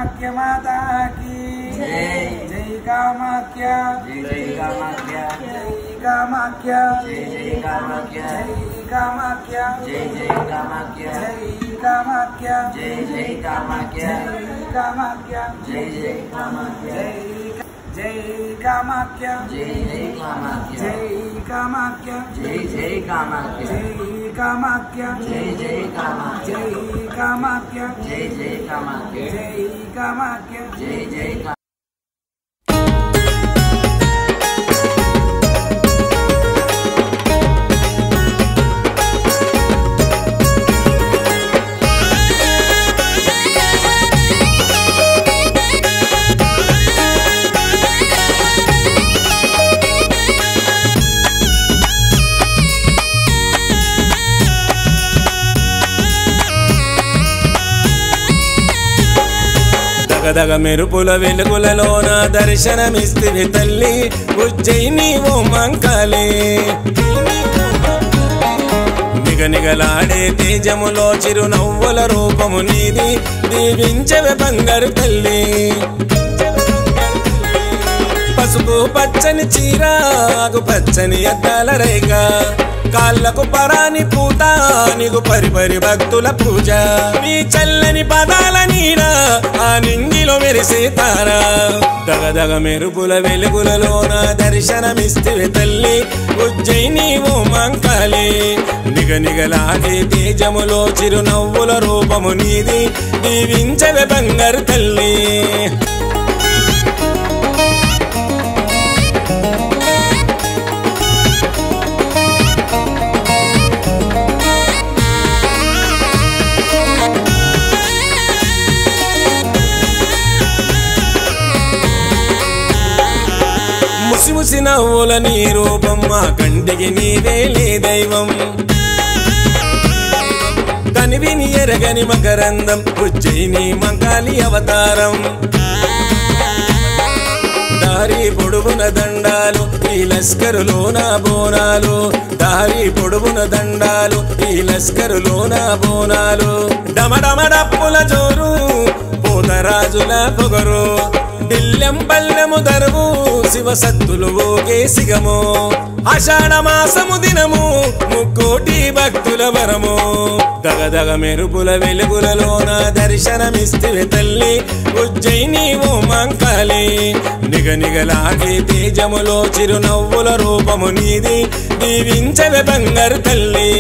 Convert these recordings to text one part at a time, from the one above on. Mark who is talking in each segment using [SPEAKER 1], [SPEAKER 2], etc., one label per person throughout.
[SPEAKER 1] कामाख्या माता की जय। जय कामाख्या
[SPEAKER 2] जय कामाख्या
[SPEAKER 1] जय कामाख्या
[SPEAKER 2] जय कामाख्या
[SPEAKER 1] जय कामाख्या
[SPEAKER 2] जय कामाख्या
[SPEAKER 1] जय कामाख्या
[SPEAKER 2] जय कामाख्या
[SPEAKER 1] जय कामाख्या
[SPEAKER 2] जय कामाख्या
[SPEAKER 1] जय कामाख्या
[SPEAKER 2] जय कामाख्या
[SPEAKER 1] जय कामाख्या
[SPEAKER 2] जय कामाख्या
[SPEAKER 1] जय कामाख्या
[SPEAKER 2] जय कामाख्या
[SPEAKER 1] जय कामाख्या
[SPEAKER 2] जय कामाख्या
[SPEAKER 1] जय कामाख्या
[SPEAKER 2] जय
[SPEAKER 3] దగదగ మెరుపుల వెలుగులలోన దర్శనమిస్తివి తల్లి ఉజ్జయిని ఓ మంకాళి నిగనిగలాడే తేజములో చిరునవ్వుల రూపము నీది దీవించవే బంగారు తల్లి పసుపు పచ్చని చీర ఆకు పచ్చని అద్దాల రేఖ కాళ్ళకు పరాని పూత నీకు పరిపరి భక్తుల పూజ నీ చల్లని పదాల నీడ ఆ నింగిలో మెరిసే తారా దగదగ మెరుపుల వెలుగులలోన దర్శనమిస్తివి తల్లి ఉజ్జయిని ఓ మంకాళి నిగనిగలాడే తేజములో చిరునవ్వుల రూపము నీది దీవించవే బంగారు తల్లి ముసి ముసి నవ్వుల నీ రూపం మా కంటికి నీవేలే దైవం కనివిని ఎరగని మకరందం ఉజ్జయిని మంకాళి అవతారం దారి పొడుగున దండాలు ఈ లస్కరులోన బోనాలు దారి పొడుగున దండాలు ఈ లస్కరులోన బోనాలు డమడమడప్పుల జోరు పోతరాజుల పొగరు దిల్లెం పల్లెము దరువు శివ సత్తులు ఓకే సిగము ఆషాఢ మాసము దినము ముక్కోటి భక్తుల వరము దగదగ మెరుపుల వెలుగులలోన దర్శనమిస్తివి తల్లి ఉజ్జయిని ఓ మంకాళి నిగనిగలాగే తేజములో చిరునవ్వుల రూపము నీది దీవించవే బంగారు తల్లి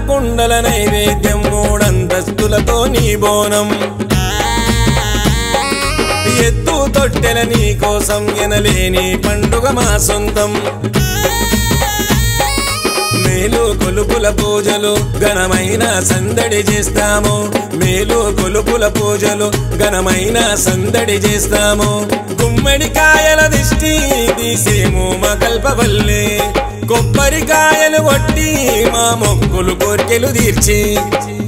[SPEAKER 3] కుండల నైవేద్యం మూడంతస్తులతో నీ బోనం ఎత్తు తొట్టెల నీ కోసం ఎనలేని పండుగ మా సొంతం మేలు కొలుపుల పూజలు ఘనమైన సందడి చేస్తాము మేలు కొలుపుల పూజలు ఘనమైన సందడి చేస్తాము గుమ్మడికాయల దిష్టి తీసేము మా కల్పవల్లి కొబ్బరికాయలు కొట్టి మా మొక్కులు కోర్కెలు తీర్చి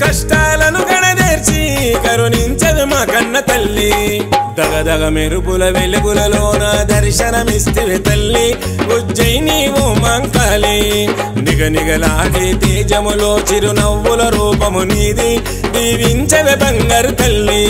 [SPEAKER 3] కష్టాలను గణదేర్చి కరుణించదు మా కన్న తల్లి దగదగ మెరుపుల వెలుగులలోన దర్శనమిస్తివి తల్లి ఉజ్జయిని ఓ మంకాళి నిగనిగలాడే తేజములో చిరునవ్వుల రూపము నీది దీవించవే బంగారు తల్లి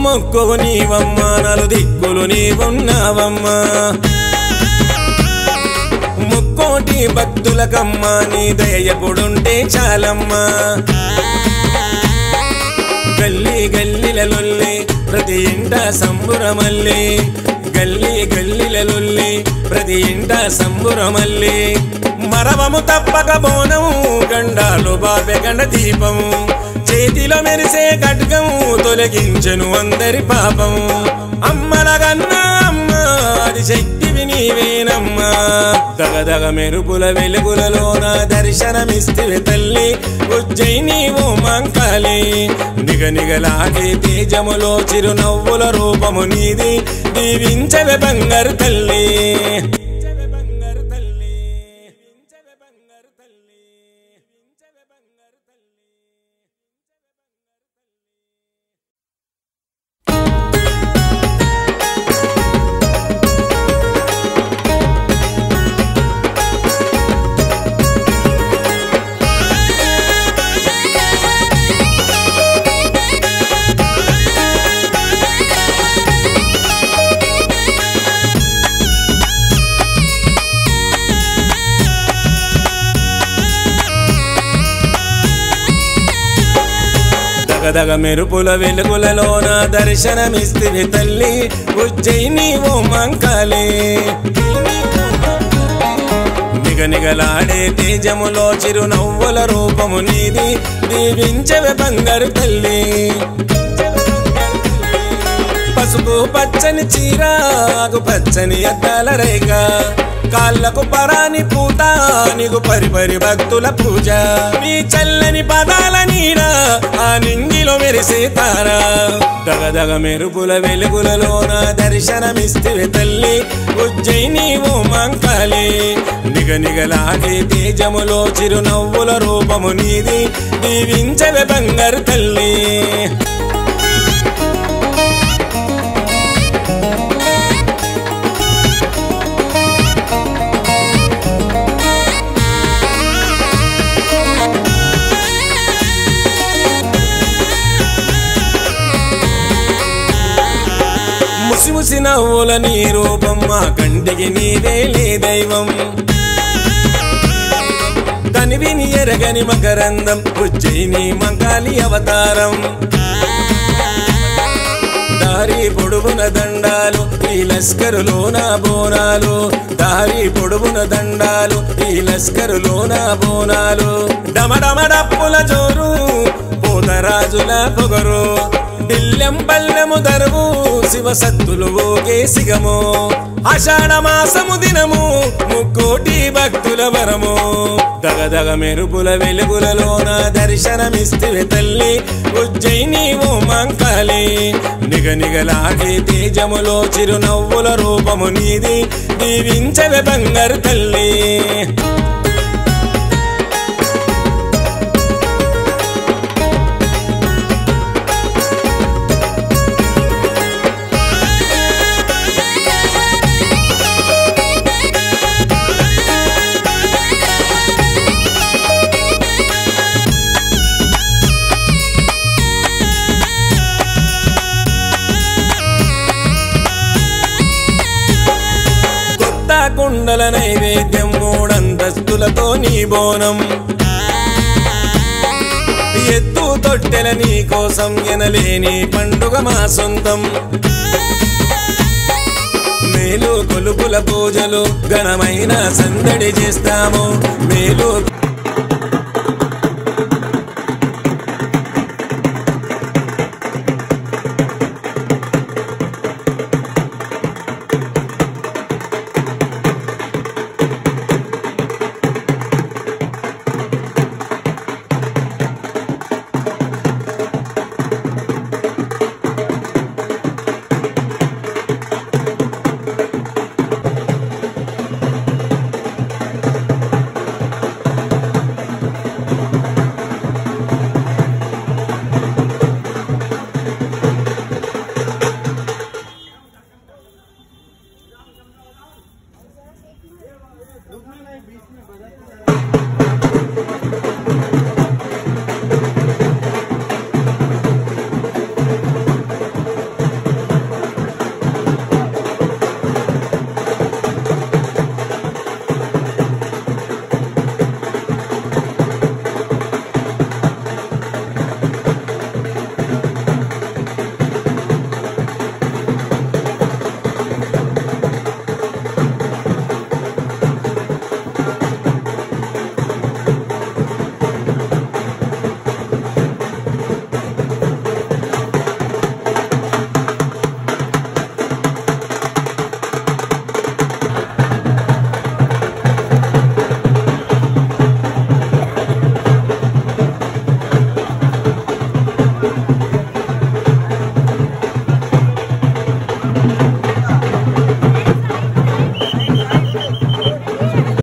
[SPEAKER 3] మొక్కువు నీవమ్మా నలు దిక్కులు నీవున్నావమ్మా ముక్కోటి భక్తులకమ్మా నీ దయపుడుంటే చాలమ్మా గల్లీ గల్లీల లొల్లి ప్రతి ఇంట సంబురమల్లి గల్లీ గల్లీల లొల్లి ప్రతి ఇంట సంబురమల్లి మరవము తప్పక బోనము గండాలు బాపె గండ దీపము చేతిలో మెరిసే ఖడ్గము తొలగించెను అందరి పాపము అమ్మలగన్నా అమ్మ అది శక్తివి నీవేనమ్మా దగదగ మెరుపుల వెలుగులలోన దర్శనమిస్తివి తల్లి ఉజ్జయిని ఓ మంకాళి నిగనిగలాగే తేజములో చిరునవ్వుల రూపము నీది దీవించవే బంగారు తల్లి దగదగ మెరుపుల వెలుగులలోన దర్శనమిస్తివి తల్లి ఉజ్జయిని ఓ మంకాళి నిగనిగలాడే తేజములో చిరునవ్వుల రూపము నీది దీవించవే బంగారు తల్లి పసుపు పచ్చని చీర ఆకు పచ్చని అద్దాల రేగ కాళ్ళకు పరాని పూత నీకు పరిపరి భక్తుల పూజ నీ చల్లని పదాల నీడ ఆ నింగిలో మెరిసే తారా దగదగ మెరుపుల వెలుగులలోన దర్శనమిస్తివి తల్లి ఉజ్జయిని ఓ మంకాళి నిగనిగలాగే తేజములో చిరునవ్వుల రూపము నీది దీవించవే బంగారు తల్లి ముసి నవ్వుల నీ రూపం మా కంటికి నీవేలే దైవం తనివిని ఎరగని మకరందం ఉజ్జయిని మంకాళి అవతారం దారి పొడుగున దండాలు ఈ లస్కరులోన బోనాలు దారి పొడుగున దండాలు ఈ లస్కరులోన బోనాలు డమడమడప్పుల జోరు పోతరాజుల పొగరు దిల్లెం పల్లెము దరువు శివ సత్తులు ఓగే సిగము ఆషాఢ మాసము దినము ముక్కోటి భక్తుల వరము దగదగ మెరుపుల వెలుగులలోన దర్శనమిస్తివి తల్లి ఉజ్జయిని ఓ మంకాళి నిగనిగలాగే తేజములో చిరునవ్వుల రూపము నీది దీవించవే బంగారు తల్లి కుండల నైవేద్యం మూడంతస్తులతో నీ బోనం ఎత్తు తొట్టెల నీ కోసం ఎనలేని పండుగ మా సొంతం మేలు కొలుపుల పూజలు ఘనమైన సందడి చేస్తాము మేలు